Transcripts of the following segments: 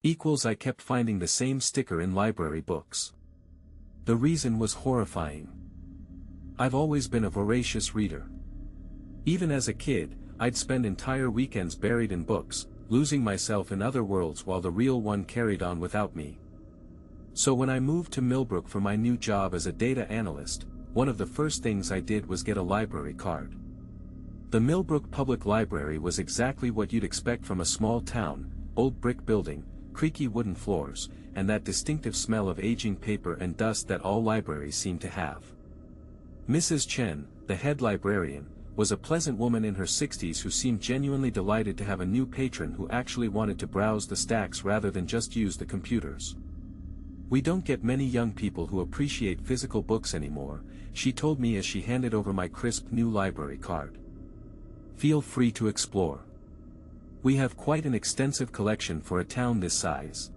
Equals I kept finding the same sticker in library books. The reason was horrifying. I've always been a voracious reader. Even as a kid, I'd spend entire weekends buried in books, losing myself in other worlds while the real one carried on without me. So when I moved to Millbrook for my new job as a data analyst, one of the first things I did was get a library card. The Millbrook Public Library was exactly what you'd expect from a small town: old brick building, creaky wooden floors, and that distinctive smell of aging paper and dust that all libraries seem to have. Mrs. Chen, the head librarian, was a pleasant woman in her 60s who seemed genuinely delighted to have a new patron who actually wanted to browse the stacks rather than just use the computers. "We don't get many young people who appreciate physical books anymore," she told me as she handed over my crisp new library card. "Feel free to explore. We have quite an extensive collection for a town this size."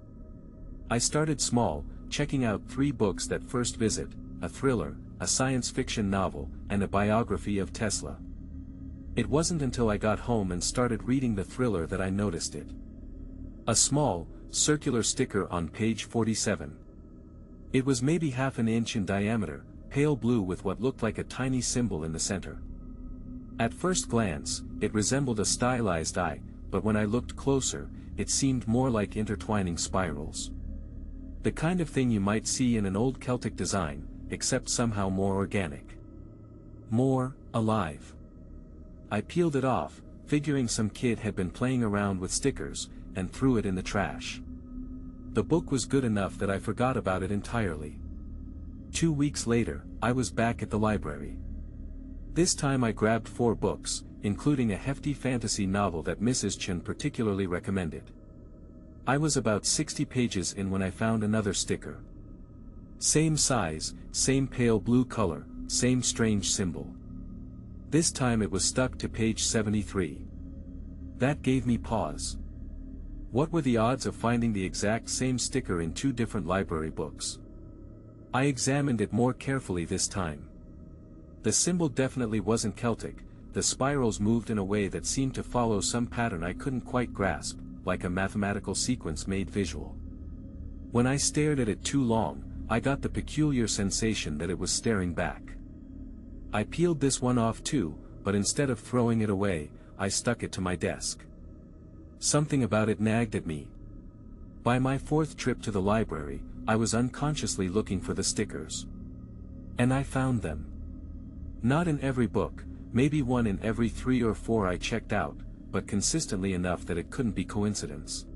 I started small, checking out 3 books that first visit: a thriller, a science fiction novel, and a biography of Tesla. It wasn't until I got home and started reading the thriller that I noticed it. A small, circular sticker on page 47. It was maybe half an inch in diameter, pale blue with what looked like a tiny symbol in the center. At first glance, it resembled a stylized eye, but when I looked closer, it seemed more like intertwining spirals. The kind of thing you might see in an old Celtic design, except somehow more organic. More alive. I peeled it off, figuring some kid had been playing around with stickers, and threw it in the trash. The book was good enough that I forgot about it entirely. 2 weeks later, I was back at the library. This time I grabbed 4 books, including a hefty fantasy novel that Mrs. Chen particularly recommended. I was about 60 pages in when I found another sticker. Same size, same pale blue color, same strange symbol. This time it was stuck to page 73. That gave me pause. What were the odds of finding the exact same sticker in 2 different library books? I examined it more carefully this time. The symbol definitely wasn't Celtic. The spirals moved in a way that seemed to follow some pattern I couldn't quite grasp, like a mathematical sequence made visual. When I stared at it too long, I got the peculiar sensation that it was staring back. I peeled this one off too, but instead of throwing it away, I stuck it to my desk. Something about it nagged at me. By my 4th trip to the library, I was unconsciously looking for the stickers. And I found them. Not in every book, maybe one in every 3 or 4 I checked out, but consistently enough that it couldn't be coincidence.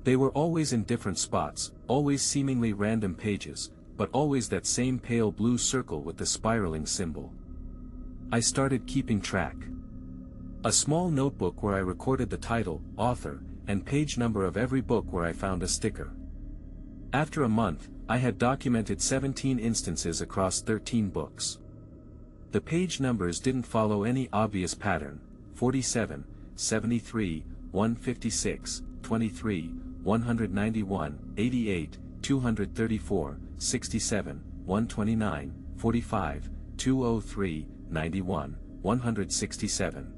They were always in different spots, always seemingly random pages, but always that same pale blue circle with the spiraling symbol. I started keeping track. A small notebook where I recorded the title, author, and page number of every book where I found a sticker. After a month, I had documented 17 instances across 13 books. The page numbers didn't follow any obvious pattern: 47, 73, 156, 23, 191, 88, 234, 67, 129, 45, 203, 91, 167.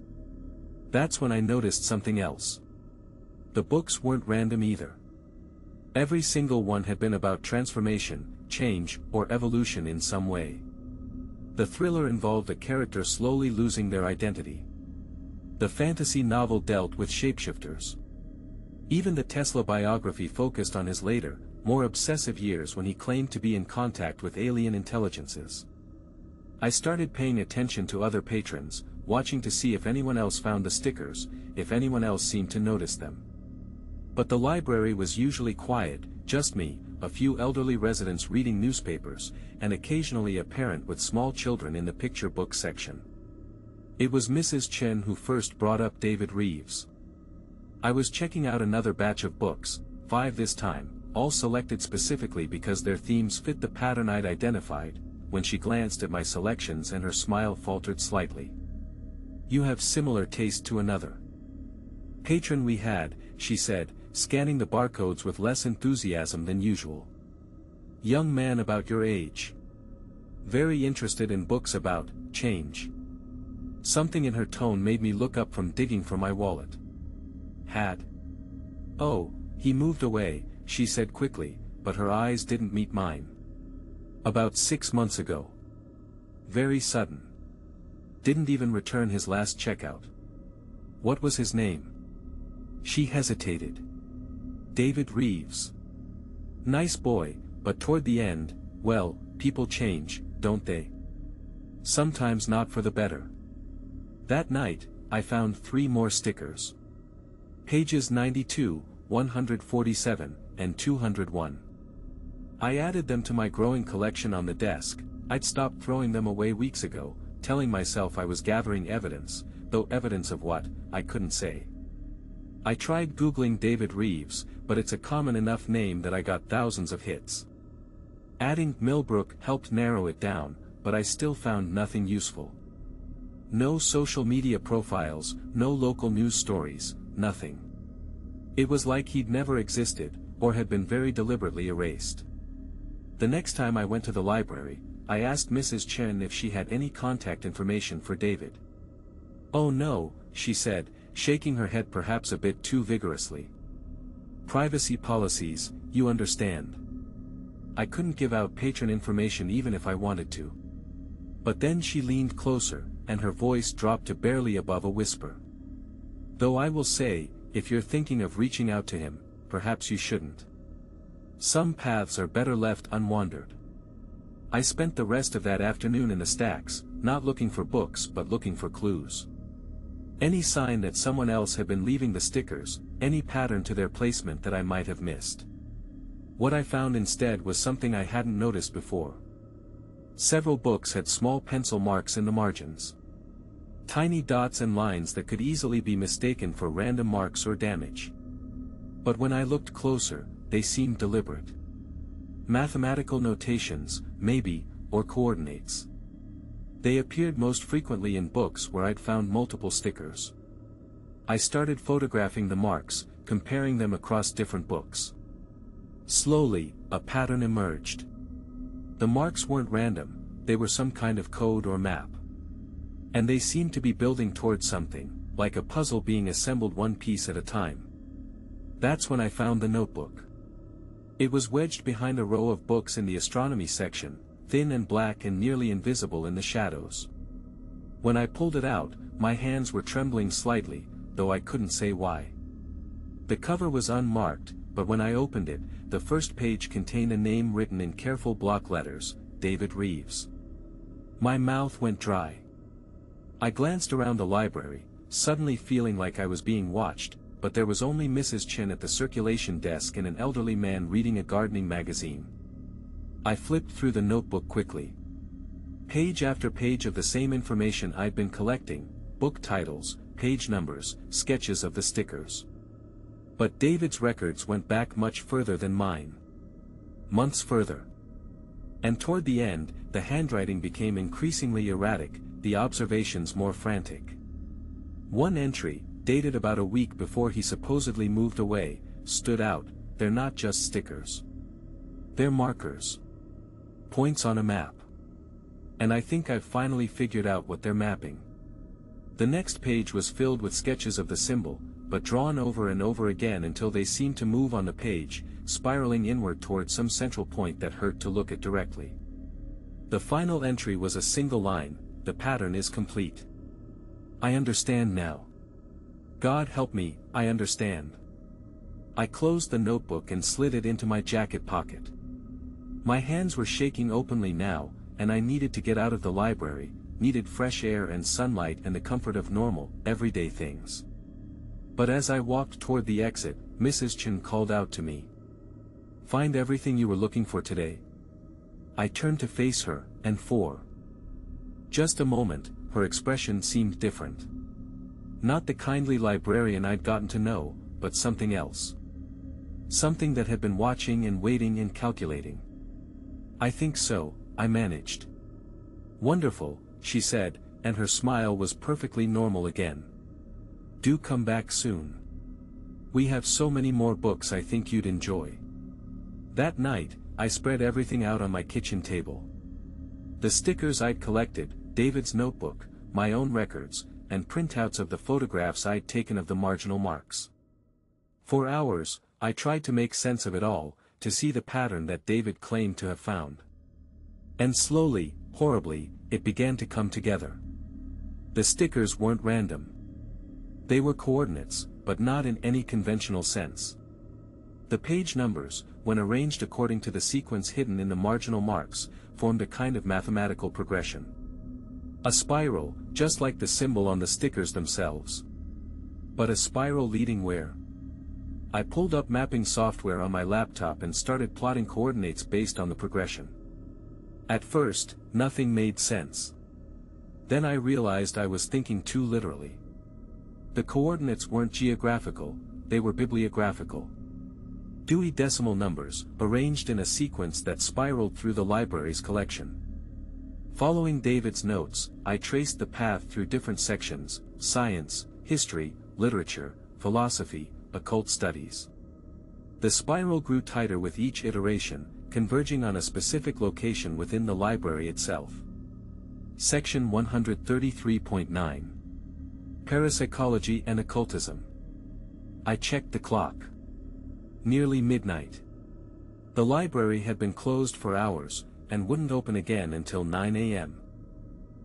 That's when I noticed something else. The books weren't random either. Every single one had been about transformation, change, or evolution in some way. The thriller involved a character slowly losing their identity. The fantasy novel dealt with shapeshifters. Even the Tesla biography focused on his later, more obsessive years when he claimed to be in contact with alien intelligences. I started paying attention to other patrons, watching to see if anyone else found the stickers, if anyone else seemed to notice them. But the library was usually quiet, just me, a few elderly residents reading newspapers, and occasionally a parent with small children in the picture book section. It was Mrs. Chen who first brought up David Reeves. I was checking out another batch of books, 5 this time, all selected specifically because their themes fit the pattern I'd identified, when she glanced at my selections and her smile faltered slightly. "You have similar taste to another patron we had," she said, scanning the barcodes with less enthusiasm than usual. "Young man about your age. Very interested in books about change." Something in her tone made me look up from digging for my wallet. "Had? Oh, He moved away, she said quickly, but her eyes didn't meet mine. About 6 months ago. Very sudden. Didn't even return his last checkout. What was his name? She hesitated. David Reeves. Nice boy, but toward the end, well, people change, don't they? Sometimes not for the better. That night, I found 3 more stickers. Pages 92, 147, and 201. I added them to my growing collection on the desk. I'd stopped throwing them away weeks ago, telling myself I was gathering evidence, though evidence of what, I couldn't say. I tried Googling David Reeves, but it's a common enough name that I got thousands of hits. Adding Millbrook helped narrow it down, but I still found nothing useful. No social media profiles, no local news stories, nothing. It was like he'd never existed, or had been very deliberately erased. The next time I went to the library, I asked Mrs. Chen if she had any contact information for David. "Oh no," she said, shaking her head perhaps a bit too vigorously. "Privacy policies, you understand. I couldn't give out patron information even if I wanted to." But then she leaned closer, and her voice dropped to barely above a whisper. "Though I will say, if you're thinking of reaching out to him, perhaps you shouldn't. Some paths are better left unwandered." I spent the rest of that afternoon in the stacks, not looking for books but looking for clues. Any sign that someone else had been leaving the stickers, any pattern to their placement that I might have missed. What I found instead was something I hadn't noticed before. Several books had small pencil marks in the margins. Tiny dots and lines that could easily be mistaken for random marks or damage. But when I looked closer, they seemed deliberate. Mathematical notations, maybe, or coordinates. They appeared most frequently in books where I'd found multiple stickers. I started photographing the marks, comparing them across different books. Slowly, a pattern emerged. The marks weren't random, they were some kind of code or map. And they seemed to be building towards something, like a puzzle being assembled one piece at a time. That's when I found the notebook. It was wedged behind a row of books in the astronomy section, thin and black and nearly invisible in the shadows. When I pulled it out, my hands were trembling slightly, though I couldn't say why. The cover was unmarked, but when I opened it, the first page contained a name written in careful block letters, David Reeves. My mouth went dry. I glanced around the library, suddenly feeling like I was being watched, but there was only Mrs. Chen at the circulation desk and an elderly man reading a gardening magazine. I flipped through the notebook quickly. Page after page of the same information I'd been collecting, book titles, page numbers, sketches of the stickers. But David's records went back much further than mine. Months further. And toward the end, the handwriting became increasingly erratic, the observations more frantic. One entry, dated about a week before he supposedly moved away, stood out. They're not just stickers. They're markers. Points on a map. And I think I've finally figured out what they're mapping. The next page was filled with sketches of the symbol, but drawn over and over again until they seemed to move on the page, spiraling inward toward some central point that hurt to look at directly. The final entry was a single line, "The pattern is complete." I understand now. God help me, I understand. I closed the notebook and slid it into my jacket pocket. My hands were shaking openly now, and I needed to get out of the library, needed fresh air and sunlight and the comfort of normal, everyday things. But as I walked toward the exit, Mrs. Chen called out to me. "Find everything you were looking for today?" I turned to face her, and for just a moment, her expression seemed different. Not the kindly librarian I'd gotten to know, but something else. Something that had been watching and waiting and calculating. "I think so," I managed. "Wonderful," she said, and her smile was perfectly normal again. "Do come back soon. We have so many more books I think you'd enjoy." That night, I spread everything out on my kitchen table. The stickers I'd collected, David's notebook, my own records, and printouts of the photographs I'd taken of the marginal marks. For hours, I tried to make sense of it all, to see the pattern that David claimed to have found. And slowly, horribly, it began to come together. The stickers weren't random. They were coordinates, but not in any conventional sense. The page numbers, when arranged according to the sequence hidden in the marginal marks, formed a kind of mathematical progression. A spiral, just like the symbol on the stickers themselves. But a spiral leading where? I pulled up mapping software on my laptop and started plotting coordinates based on the progression. At first, nothing made sense. Then I realized I was thinking too literally. The coordinates weren't geographical, they were bibliographical. Dewey Decimal numbers, arranged in a sequence that spiraled through the library's collection. Following David's notes, I traced the path through different sections: science, history, literature, philosophy, occult studies. The spiral grew tighter with each iteration, converging on a specific location within the library itself. Section 133.9. Parapsychology and Occultism. I checked the clock. Nearly midnight. The library had been closed for hours, and wouldn't open again until 9 a.m.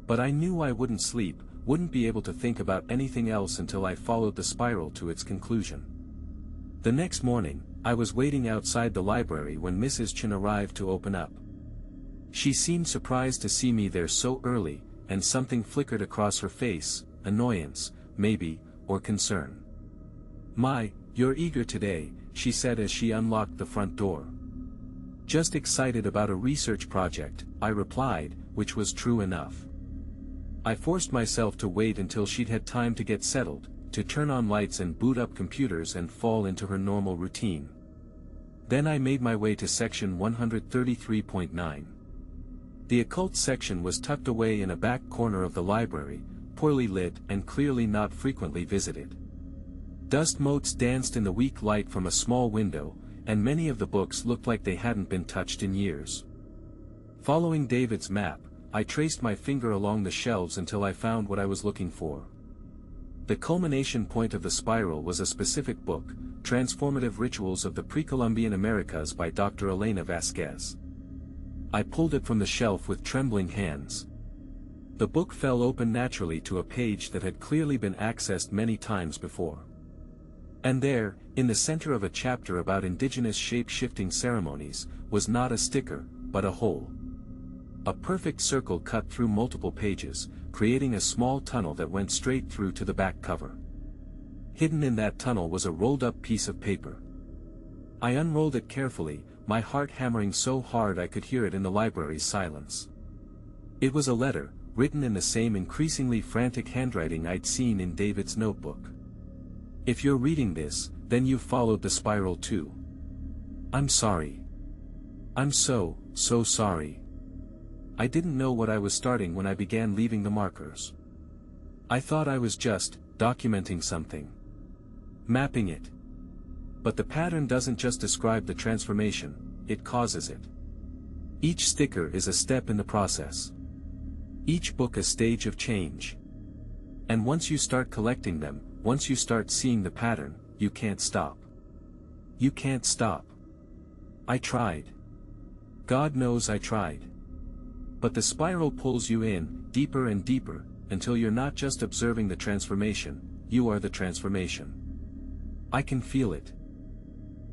But I knew I wouldn't sleep, wouldn't be able to think about anything else until I followed the spiral to its conclusion. The next morning, I was waiting outside the library when Mrs. Chen arrived to open up. She seemed surprised to see me there so early, and something flickered across her face: annoyance, maybe, or concern. "You're eager today," she said as she unlocked the front door. "Just excited about a research project," I replied, which was true enough. I forced myself to wait until she'd had time to get settled, to turn on lights and boot up computers and fall into her normal routine. Then I made my way to section 133.9. The occult section was tucked away in a back corner of the library, poorly lit and clearly not frequently visited. Dust motes danced in the weak light from a small window, and many of the books looked like they hadn't been touched in years. Following David's map, I traced my finger along the shelves until I found what I was looking for. The culmination point of the spiral was a specific book, Transformative Rituals of the Pre-Columbian Americas by Dr. Elena Vasquez. I pulled it from the shelf with trembling hands. The book fell open naturally to a page that had clearly been accessed many times before. And there, in the center of a chapter about indigenous shape-shifting ceremonies, was not a sticker, but a hole. A perfect circle cut through multiple pages, creating a small tunnel that went straight through to the back cover. Hidden in that tunnel was a rolled-up piece of paper. I unrolled it carefully, my heart hammering so hard I could hear it in the library's silence. It was a letter, written in the same increasingly frantic handwriting I'd seen in David's notebook. "If you're reading this, then you've followed the spiral too. I'm sorry. I'm so sorry. I didn't know what I was starting when I began leaving the markers. I thought I was just documenting something. Mapping it. But the pattern doesn't just describe the transformation, it causes it. Each sticker is a step in the process. Each book a stage of change. And once you start collecting them, once you start seeing the pattern, you can't stop. You can't stop. I tried. God knows I tried. But the spiral pulls you in, deeper and deeper, until you're not just observing the transformation, you are the transformation. I can feel it.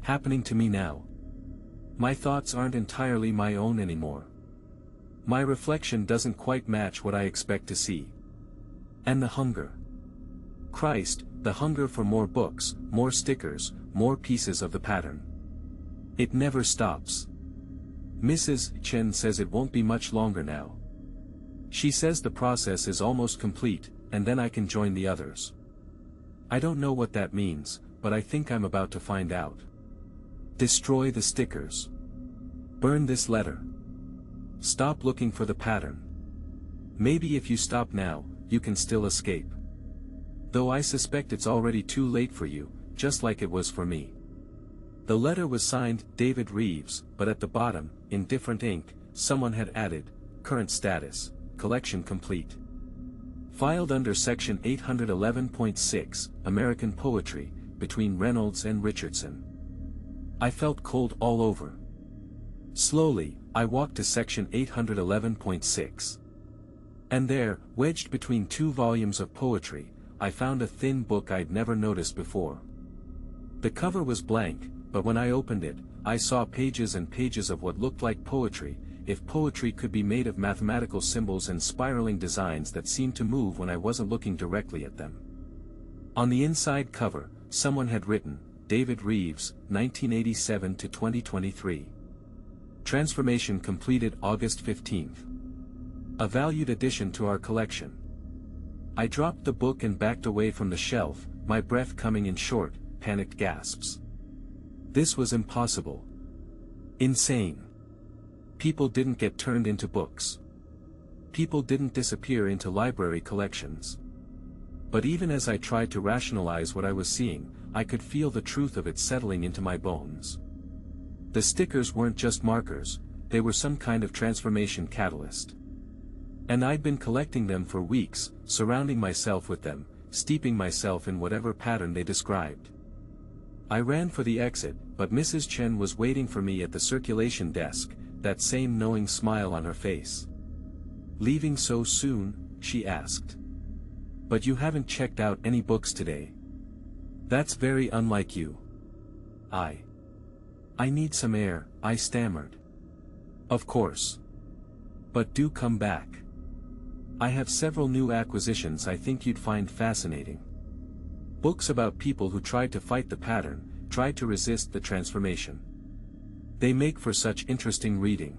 Happening to me now. My thoughts aren't entirely my own anymore. My reflection doesn't quite match what I expect to see. And the hunger. Christ, the hunger for more books, more stickers, more pieces of the pattern. It never stops. Mrs. Chen says it won't be much longer now. She says the process is almost complete, and then I can join the others. I don't know what that means, but I think I'm about to find out. Destroy the stickers. Burn this letter. Stop looking for the pattern. Maybe if you stop now, you can still escape. Though I suspect it's already too late for you, just like it was for me. The letter was signed David Reeves, but at the bottom, in different ink, someone had added, current status, collection complete. Filed under section 811.6, American Poetry, between Reynolds and Richardson. I felt cold all over. Slowly, I walked to section 811.6. And there, wedged between two volumes of poetry, I found a thin book I'd never noticed before. The cover was blank, but when I opened it, I saw pages and pages of what looked like poetry, if poetry could be made of mathematical symbols and spiraling designs that seemed to move when I wasn't looking directly at them. On the inside cover, someone had written, David Reeves, 1987 to 2023. Transformation completed August 15th. A valued addition to our collection. I dropped the book and backed away from the shelf, my breath coming in short, panicked gasps. This was impossible. Insane. People didn't get turned into books. People didn't disappear into library collections. But even as I tried to rationalize what I was seeing, I could feel the truth of it settling into my bones. The stickers weren't just markers, they were some kind of transformation catalyst. And I'd been collecting them for weeks, surrounding myself with them, steeping myself in whatever pattern they described. I ran for the exit, but Mrs. Chen was waiting for me at the circulation desk, that same knowing smile on her face. Leaving so soon? She asked. But you haven't checked out any books today. That's very unlike you. I need some air, I stammered. Of course. But do come back. I have several new acquisitions I think you'd find fascinating. Books about people who tried to fight the pattern, tried to resist the transformation. They make for such interesting reading.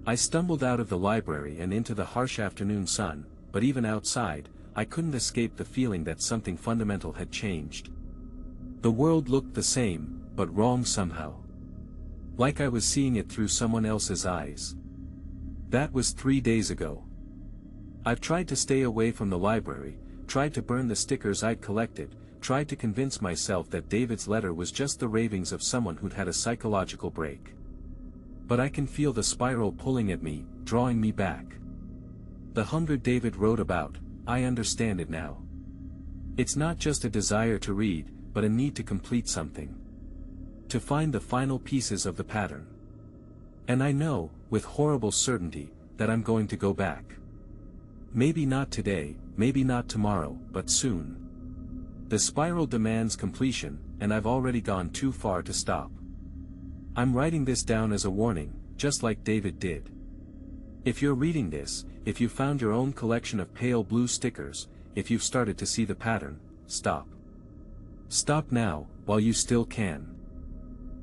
I stumbled out of the library and into the harsh afternoon sun, but even outside, I couldn't escape the feeling that something fundamental had changed. The world looked the same, but wrong somehow. Like I was seeing it through someone else's eyes. That was 3 days ago. I've tried to stay away from the library, tried to burn the stickers I'd collected, tried to convince myself that David's letter was just the ravings of someone who'd had a psychological break. But I can feel the spiral pulling at me, drawing me back. The hunger David wrote about, I understand it now. It's not just a desire to read, but a need to complete something. To find the final pieces of the pattern. And I know, with horrible certainty, that I'm going to go back. Maybe not today, maybe not tomorrow, but soon. The spiral demands completion, and I've already gone too far to stop. I'm writing this down as a warning, just like David did. If you're reading this, if you found your own collection of pale blue stickers, if you've started to see the pattern, stop. Stop now, while you still can.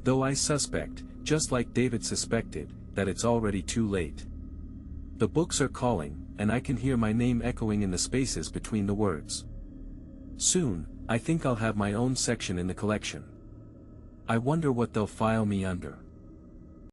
Though I suspect, just like David suspected, that it's already too late. The books are calling, and I can hear my name echoing in the spaces between the words. Soon, I think I'll have my own section in the collection. I wonder what they'll file me under.